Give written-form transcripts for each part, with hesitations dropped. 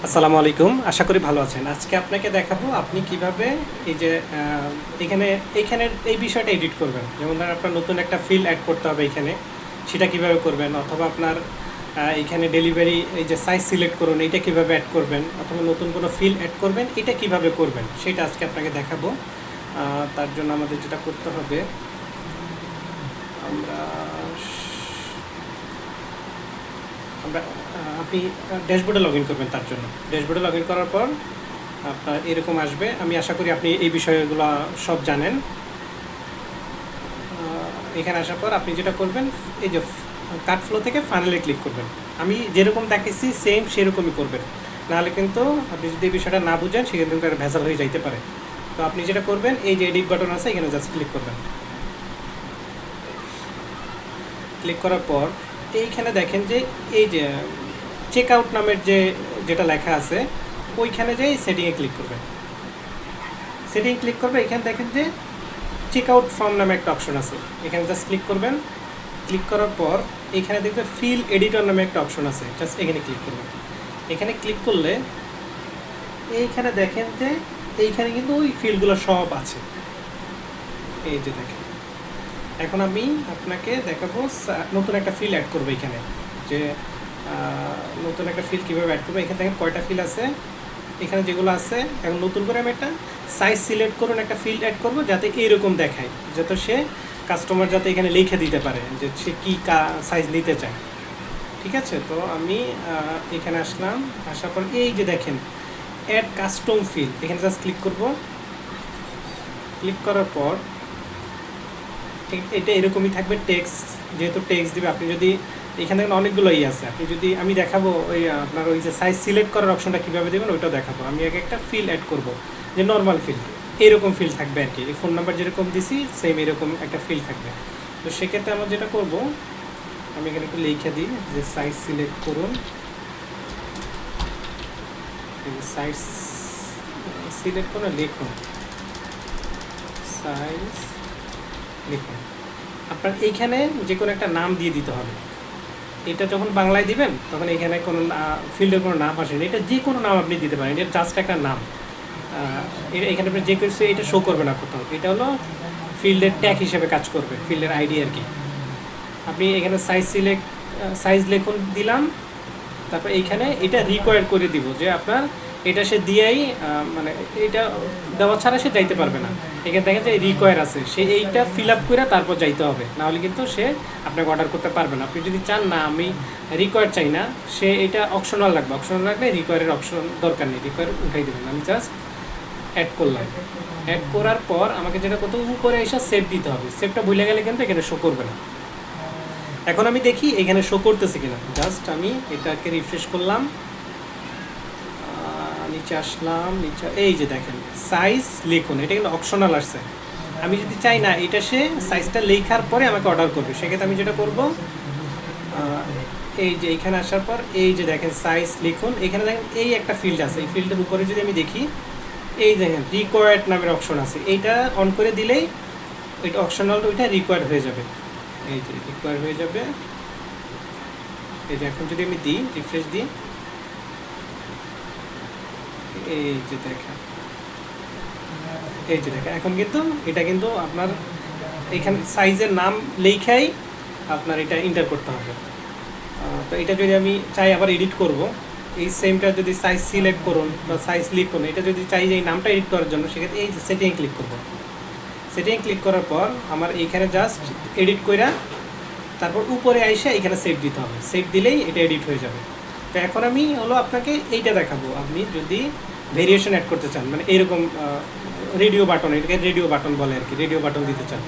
আসসালামু আলাইকুম, আশা করি ভালো আছেন। আজকে আপনাকে দেখাবো আপনি কিভাবে এই যে এখানে এইখানের এই বিষয়টা এডিট করবেন। যেমন ধরেন আপনার নতুন একটা ফিল্ড অ্যাড করতে হবে এখানে, সেটা কিভাবে করবেন, অথবা আপনার এখানে ডেলিভারি এই যে সাইজ সিলেক্ট করুন এইটা কিভাবে অ্যাড করবেন, অথবা নতুন কোনো ফিল্ড অ্যাড করবেন এটা কিভাবে করবেন সেটা আজকে আপনাকে দেখাবো। তার জন্য আমাদের যেটা করতে হবে, আমরা আমরা আপনি ড্যাশবোর্ডে লগ ইন করবেন। তার জন্য ড্যাশবোর্ডে লগ ইন করার পর আপনার এরকম আসবে। আমি আশা করি আপনি এই বিষয়গুলো সব জানেন। এখানে আসার পর আপনি যেটা করবেন, এই যে কাট ফ্লো থেকে ফাইনালে ক্লিক করবেন। আমি যেরকম দেখেছি সেম সেরকমই করবেন, নাহলে কিন্তু আপনি যদি এই বিষয়টা না বুঝেন সেখানে কিন্তু একটা ভেজাল হয়ে যাইতে পারে। তো আপনি যেটা করবেন, এই যে এডিট বাটন আছে এখানে জাস্ট ক্লিক করবেন। ক্লিক করার পর এইখানে দেখেন যে এই যে চেক আউট নামের যেটা লেখা আছে ওইখানে যে সেটিংয়ে ক্লিক করবেন। সেটিং ক্লিক করবে, এখানে দেখেন যে চেক আউট ফর্ম নামে একটা অপশন আছে, এখানে জাস্ট ক্লিক করবেন। ক্লিক করার পর এখানে দেখবে ফিল এডিটর নামে একটা অপশন আছে, জাস্ট এখানে ক্লিক করবেন। এখানে ক্লিক করলে এইখানে দেখেন যে এইখানে কিন্তু ওই ফিল্ডগুলো সব আছে, এই যে দেখেন। এখন আমি আপনাকে দেখাবো নতুন একটা ফিল্ড অ্যাড করবো এখানে, যে নতুন একটা ফিল্ড কীভাবে অ্যাড করবো। এখানে দেখেন কয়টা ফিল্ড আছে, এখানে যেগুলো আছে। এখন নতুন করে আমি একটা সাইজ সিলেক্ট করুন, একটা ফিল্ড অ্যাড করবো যাতে এইরকম দেখায়, যাতে সে কাস্টমার যাতে এখানে লিখে দিতে পারে যে সে কী সাইজ নিতে চায়। ঠিক আছে, তো আমি এখানে আসলাম। আসার পর এই যে দেখেন অ্যাড কাস্টম ফিল্ড, এখানে জাস্ট ক্লিক করব। ক্লিক করার পর এটা এরকমই থাকবে, টেক্সট যেহেতু টেক্সট দিবে। আপনি যদি এখানে অনেকগুলো আছে, আপনি যদি আমি দেখাবো ওই আপনার ওই যে সাইজ সিলেক্ট করার অপশনটা কীভাবে দেবেন ওইটাও দেখাবো। আমি আগে একটা ফিল্ড অ্যাড করব, যে নর্মাল ফিল্ড, এরকম ফিল্ড থাকবে আর কি। এই ফোন নাম্বার যেরকম দিছি সেম এরকম একটা ফিল্ড থাকবে। তো সেক্ষেত্রে আমরা যেটা করব, আমি এখানে একটু লিখে দিই যে সাইজ সিলেক্ট করুন। সাইজ সিলেক্ট করে লিখুন, সাইজ লিখুন। আপনার এইখানে যে কোনো একটা নাম দিয়ে দিতে হবে। এটা যখন বাংলায় দিবেন তখন এখানে কোনো ফিল্ডের কোনো নাম আসেনি, এটা যে কোনো নাম আপনি দিতে পারেন, এটা জাস্ট একটা নাম। এটা এখানে আপনি যে কিছু এটা শো করবে না কোথাও, এটা হলো ফিল্ডের ট্যাগ হিসেবে কাজ করবে, ফিল্ডের আইডি আর কি। আপনি এখানে সাইজ লিখুন দিলাম। তারপর এইখানে এটা রিকোয়ার করে দিব, যে আপনার এটা সে দিয়েই মানে এটা দেওয়া ছাড়া সে যাইতে পারবে না। এখানে দেখেন যে রিকোয়ার আছে, সে এইটা ফিল আপ করে তারপর যাইতে হবে, নাহলে কিন্তু সে আপনাকে অর্ডার করতে পারবে না। আপনি যদি চান না আমি রিকোয়ার চাই না, সে এটা অপশনাল রাখবে, অপশনাল রাখলে রিকোয়ারের অপশন দরকার নেই, রিকোয়ার উঠাই দেবেন। আমি জাস্ট অ্যাড করলাম। অ্যাড করার পর আমাকে যেটা কত উপরে এসে সেভ দিতে হবে, সেভটা ভুলে গেলে কিন্তু এখানে শো করবে না। এখন আমি দেখি এখানে শো করতেছে কিনা, জাস্ট আমি এটাকে রিফ্রেশ করলাম, নিচে আসলাম। নিচে এই যে দেখেন সাইজ লিখুন, এটা কিন্তু অপশনাল আসছে। আমি যদি চাই না এটা সে সাইজটা লেখার পরে আমাকে অর্ডার করবে, সেক্ষেত্রে আমি যেটা করব, এই যে এখানে আসার পর এই যে দেখেন সাইজ লিখুন, এখানে দেখেন এই একটা ফিল্ড আছে, এই ফিল্ডের উপরে যদি আমি দেখি এই দেখেন রিকোয়ার্ড নামের অপশন আছে, এইটা অন করে দিলেই ওইটা অপশনালটা ওইটা রিকোয়ার্ড হয়ে যাবে। এই যে রিকোয়ার হয়ে যাবে। এই যে এখন যদি আমি দিই, রিফ্রেশ দিই, এই যে দেখেন, এই যে দেখেন এখন কিন্তু এটা কিন্তু আপনার এখানে সাইজের নাম লেখাই আপনার এটা এন্টার করতে হবে। তো এটা যদি আমি চাই আবার এডিট করব, এই সেমটা যদি সাইজ সিলেক্ট করুন বা সাইজ লিখুন, এটা যদি চাই যে এই নামটা এডিট করার জন্য, সেক্ষেত্রে এই সেটিংয়ে ক্লিক করব। সেটিংয়ে ক্লিক করার পর আমার এইখানে জাস্ট এডিট কইরা তারপর উপরে আইসা এখানে সেভ দিতে হবে, সেভ দিলেই এটা এডিট হয়ে যাবে। তো এখন আমি হলো আপনাকে এইটা দেখাবো, আপনি যদি ভেরিয়েশন অ্যাড করতে চান, মানে এইরকম রেডিও বাটন, এটাকে রেডিও বাটন বলে আর কি, রেডিও বাটন দিতে চান,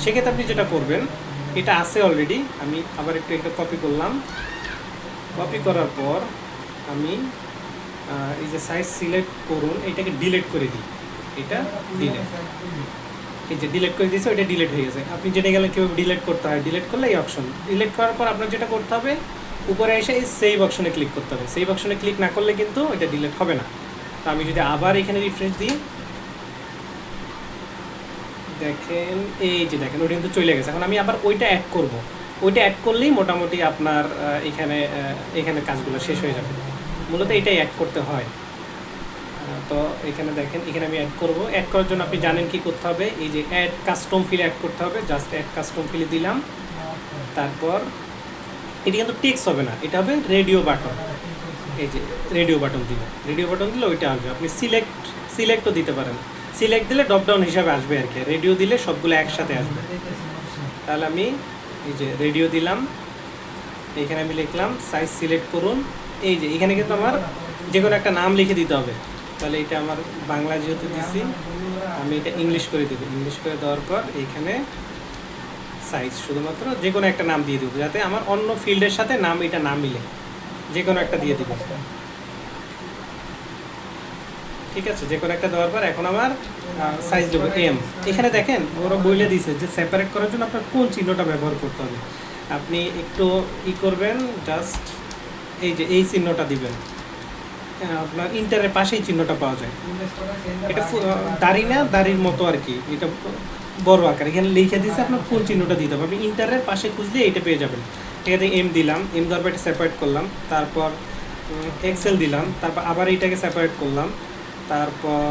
সেক্ষেত্রে আপনি যেটা করবেন, এটা আছে অলরেডি, আমি আবার একটু এটা কপি করলাম। কপি করার পর আমি এই যে সাইজ সিলেক্ট করুন এটাকে ডিলিট করে দিই, এটা ডিলিট, এই যে ডিলিট করে দিয়েছে ওইটা ডিলিট হয়ে গেছে। আপনি যেটা গেলে কেউ ডিলিট করতে হয়, ডিলিট করলে এই অপশন, ডিলিট করার পর আপনার যেটা করতে হবে উপরে এসে এই সেভ অপশনে ক্লিক করতে হবে। সেভ অপশনে ক্লিক না করলে কিন্তু এটা ডিলিট হবে না। তো আমি যদি আবার এখানে রিফ্রেশ দিই, দেখেন এই যে দেখেন ওইটা কিন্তু চলে গেছে। এখন আমি আবার ওইটা অ্যাড করব, ওইটা অ্যাড করলেই মোটামুটি আপনার এখানে কাজগুলো শেষ হয়ে যাবে। মূলত এটাই অ্যাড করতে হয়। তো এখানে দেখেন, এখানে আমি অ্যাড করব। অ্যাড করার জন্য আপনি জানেন কি করতে হবে, এই যে অ্যাড কাস্টম ফিল অ্যাড করতে হবে। জাস্ট অ্যাড কাস্টম ফিলে দিলাম। তারপর এটি কিন্তু টেক্সট হবে না, এটা হবে রেডিও বাটন। এই যে রেডিও বাটন দিলে, রেডিও বাটন দিলে ওইটা আসবে। আপনি সিলেক্টও দিতে পারেন। সিলেক্ট দিলে ড্রপডাউন হিসাবে আসবে আর কি, রেডিও দিলে সবগুলো একসাথে আসবে। তাহলে আমি এই যে রেডিও দিলাম, এইখানে আমি লিখলাম সাইজ সিলেক্ট করুন। এই যে এখানে কিন্তু আমার যে কোনো একটা নাম লিখে দিতে হবে। তাহলে এটা আমার বাংলা যেহেতু দিছি, আমি এটা ইংলিশ করে দেবো। ইংলিশ করে দেওয়ার পর এইখানে সাইজ শুধুমাত্র যে কোনো একটা নাম দিয়ে দেবো, যাতে আমার অন্য ফিল্ডের সাথে নাম এটা না মিলে, যে কোনো একটা দিয়ে দেবো। ঠিক আছে, যে কোনো একটা দেওয়ার পর এখন আমার সাইজ দেবো এম। এখানে দেখেন ওরা বলে দিয়েছে যে সেপারেট করার জন্য আপনার কোন চিহ্নটা ব্যবহার করতে হবে। আপনি একটু করবেন, জাস্ট এই যে এই চিহ্নটা দিবেন। আপনার ইন্টারের পাশেই চিহ্নটা পাওয়া যায়। এটা দাড়ি না, দাড়ির মতো আর কি, এটা বড় আকার। এখানে লিখে দিয়েছে আপনার কোন চিহ্নটা দিতে হবে। আপনি ইন্টারের পাশে খুঁজলে এটা পেয়ে যাবেন। ঠিক আছে, এম দিলাম, এম দেওয়ার পর এটা সেপারেট করলাম। তারপর এক্সেল দিলাম, তারপর আবার এটাকে সেপারেট করলাম। তারপর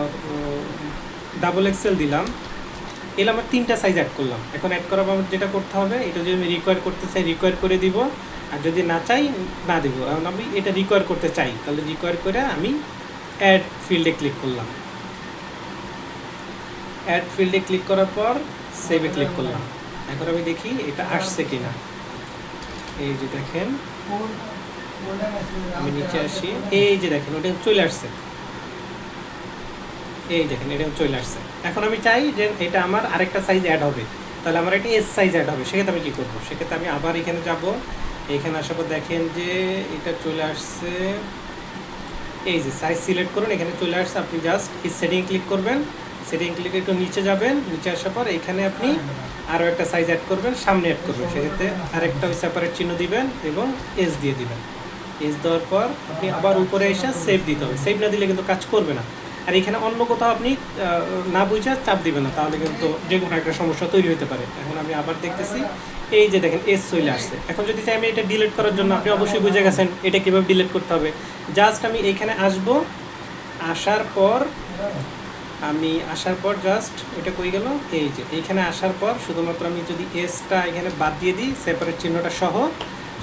ডাবল এক্সেল দিলাম। এলে আমার 3টা সাইজ অ্যাড করলাম। এখন অ্যাড করার পর যেটা করতে হবে, এটা যদি আমি রিকোয়ার করতে চাই রিকোয়ার করে দিব, আর যদি না চাই না দিব। এখন আমি এটা রিকোয়ার করতে চাই, তাহলে রিকোয়ার করে আমি অ্যাড ফিল্ডে ক্লিক করলাম। অ্যাড ফিল্ডে ক্লিক করার পর সেভে ক্লিক করলাম। এখন আমি দেখি এটা আসছে কিনা। এই যে দেখেন, আমি নিচে আসি, এই যে দেখেন ওটা চলে আসছে। এই দেখেন এটা চলে আসছে। এখন আমি চাই যে এটা আমার আরেকটা সাইজ অ্যাড হবে, তাহলে আমার একটা এস সাইজ অ্যাড হবে। সেক্ষেত্রে আমি কী করবো, সেক্ষেত্রে আমি আবার এখানে যাব। এখানে আসার পর দেখেন যে এটা চলে আসছে। এই যে সাইজ সিলেক্ট করুন, এখানে চলে আসছে। আপনি জাস্ট এই সেটিং ক্লিক করবেন, সেটিং ক্লিক একটু নিচে যাবেন। নিচে আসার পর এখানে আপনি আরও একটা সাইজ অ্যাড করবেন, সামনে অ্যাড করবেন। সেক্ষেত্রে আরেকটা ওই সেপারেট চিহ্ন দিবেন এবং এস দিয়ে দিবেন। এস দেওয়ার পর আপনি আবার উপরে এসে সেভ দিতে হবে। সেভ না দিলে কিন্তু কাজ করবে না। আর এখানে অন্য কোথাও আপনি না বুঝে চাপ দিবেন না, তাহলে কিন্তু যে কোনো একটা সমস্যা তৈরি হতে পারে। এখন আমি আবার দেখতেছি, এই যে দেখেন এস চলে আসছে। এখন যদি চাই আমি এটা ডিলিট করার জন্য, আপনি অবশ্যই বুঝে গেছেন এটা কীভাবে ডিলিট করতে হবে। জাস্ট আমি এইখানে আসবো, আসার পর জাস্ট এটা কই গেল, এই যে এইখানে আসার পর শুধুমাত্র আমি যদি এসটা এখানে বাদ দিয়ে দিই সেপারেট চিহ্নটা সহ,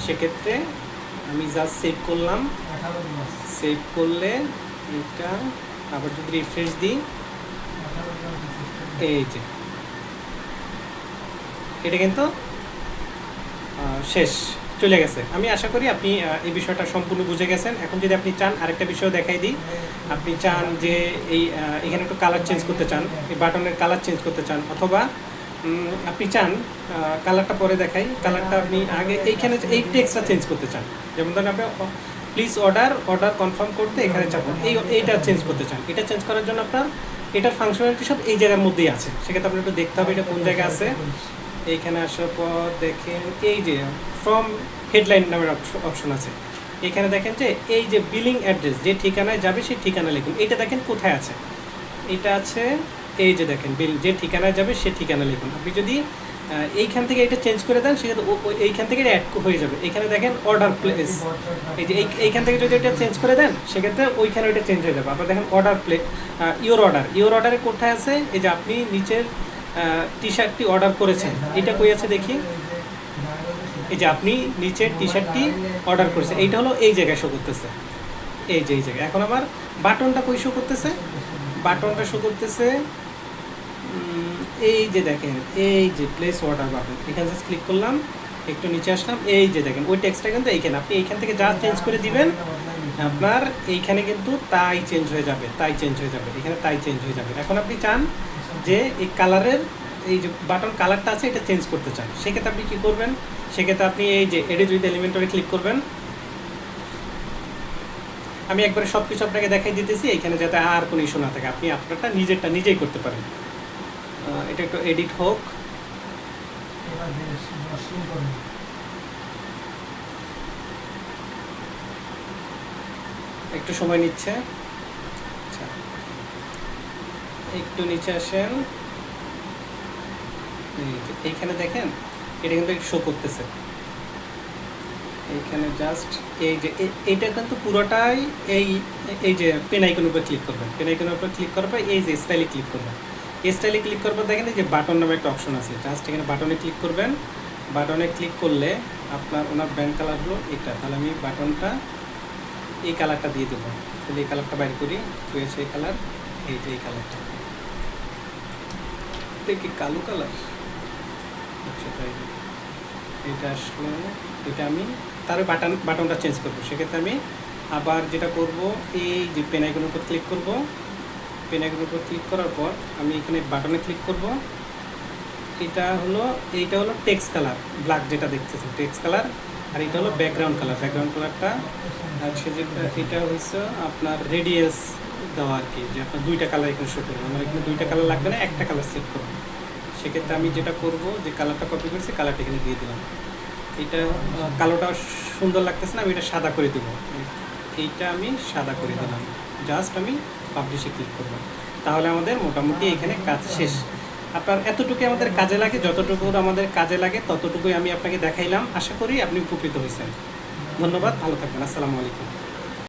সেক্ষেত্রে আমি জাস্ট সেভ করলাম। সেভ করলে এটা আবার যদি রিফ্রেশ দিই, এই যে এটা কিন্তু শেষ চলে গেছে। আমি আশা করি আপনি এই বিষয়টা সম্পূর্ণ বুঝে গেছেন। এখন যদি আপনি চান আরেকটা বিষয় দেখাই দিই, আপনি চান যে এখানে একটু কালার চেঞ্জ করতে চান, এই বাটনের কালার চেঞ্জ করতে চান, অথবা আপনি চান কালারটা পরে দেখাই, কালারটা আপনি আগে এইখানে এই টেক্সটটা চেঞ্জ করতে চান। যেমন ধরেন আপনি প্লিজ অর্ডার কনফার্ম করতে এখানে চাপুন, এইটা চেঞ্জ করতে চান। এটা চেঞ্জ করার জন্য আপনার এটার ফাংশনালিটি সব এই জায়গার মধ্যেই আছে। সেক্ষেত্রে আপনার একটু দেখতে হবে এটা কোন জায়গায় আছে। এইখানে আসার পর দেখেন এই যে ফ্রম হেডলাইন নামের অপশন আছে। এখানে দেখেন যে এই যে বিলিং অ্যাড্রেস, যে ঠিকানায় যাবে সেই ঠিকানা লিখুন। এটা দেখেন কোথায় আছে, এটা আছে এই যে দেখেন বিল, যে ঠিকানায় যাবে সে ঠিকানা লিখুন। আপনি যদি এইখান থেকে এটা চেঞ্জ করে দেন, সেক্ষেত্রে এইখান থেকে অ্যাড হয়ে যাবে। এখানে দেখেন অর্ডার প্লেস, এই যে এইখান থেকে যদি এটা চেঞ্জ করে দেন, সেক্ষেত্রে ওইখানে ওইটা চেঞ্জ হয়ে যাবে। আবার দেখেন অর্ডার ইওর অর্ডারে কোথায় আছে, এই যে আপনি নিচের টি শার্টটি অর্ডার করেছেন, এটা কই আছে দেখি, এই যে আপনি নিচের টি শার্টটি অর্ডার করেছেন, এইটা হলো এই জায়গায় শো করতেছে। এই যে এই জায়গায়। এখন আমার বাটনটা কই শো করতেছে, বাটনটা শো করতেছে এই যে দেখেন এই যে প্লেস অর্ডার বাটন, এখানে জাস্ট ক্লিক করলাম, একটু নিচে আসলাম, এই যে দেখেন ওই টেক্সটটা কিন্তু এইখানে। আপনি এইখান থেকে যা চেঞ্জ করে দিবেন আপনার এইখানে কিন্তু তাই চেঞ্জ হয়ে যাবে, এখানে তাই চেঞ্জ হয়ে যাবে। এখন আপনি চান যে এই কালারের এই যে বাটন কালারটা আছে এটা চেঞ্জ করতে চান, সেক্ষেত্রে আপনি কী করবেন, সেক্ষেত্রে আপনি এই যে এডিট উইথ এলিমেন্টরে ক্লিক করবেন। আমি একবারে সব কিছু আপনাকে দেখাই দিতেছি এইখানে, যাতে আর কোনো ইস্যু না থাকে, আপনি আপনারটা নিজেই করতে পারেন। এটা একটু এডিট হোক, একটু সময় নিচ্ছে। আচ্ছা একটু নিচে আসেন, এইখানে দেখেন এটা কিন্তু একটু শো করতেছে। এইখানে জাস্ট এই যে এইটা কিন্তু পুরোটাই এই এই যে পেন আইকনের উপর ক্লিক করবেন, পেন আইকনের উপর ক্লিক করার পর এই যে স্টাইলে ক্লিক করবেন, এই স্টাইলে ক্লিক করার পর দেখেন এই যে বাটন নামে একটা অপশন আছে, জাস্ট এখানে বাটনে ক্লিক করবেন। বাটনে ক্লিক করলে আপনার ওনার ব্যান্ড কালার হলো এটা, তাহলে আমি বাটনটা এই কালারটা দিয়ে দেবো। তাহলে এই কালারটা বাইর করি, হয়েছে এই কালার, এই যে এই কালারটা, এটা কি কালো কালার? আচ্ছা তাই, এটা আসলে এটা আমি তার বাটনটা চেঞ্জ করবো। সেক্ষেত্রে আমি আবার যেটা করব, এই যে পেন আইকনের উপর ক্লিক করব, পেন আইকনের উপর ক্লিক করার পর আমি এখানে বাটনে ক্লিক করব। এইটা হলো টেক্সট কালার, ব্ল্যাক যেটা দেখতেছেন টেক্সট কালার, আর এটা হলো ব্যাকগ্রাউন্ড কালার। ব্যাকগ্রাউন্ড কালারটা হচ্ছে যে এটা হচ্ছে আপনার রেডিয়াস দেওয়া আর কি, যে আপনার দুইটা কালার এখানে শো করবো। আমার এখানে দুইটা কালার লাগবে না, একটা কালার সেট করবো। সেক্ষেত্রে আমি যেটা করব, যে কালারটা কপি করছি কালারটা এখানে দিয়ে দিলাম। এটা কালোটা সুন্দর লাগতেছে না, আমি এটা সাদা করে দেবো। এইটা আমি সাদা করে দিলাম, জাস্ট আমি পাবলিশে ক্লিক করব। তাহলে আমাদের মোটামুটি এখানে কাজ শেষ। আপনার এতটুকুই আমাদের কাজে লাগে, যতটুকু আমাদের কাজে লাগে ততটুকুই আমি আপনাকে দেখাইলাম। আশা করি আপনি উপকৃত হয়েছেন। ধন্যবাদ, ভালো থাকবেন, আসসালামু আলাইকুম।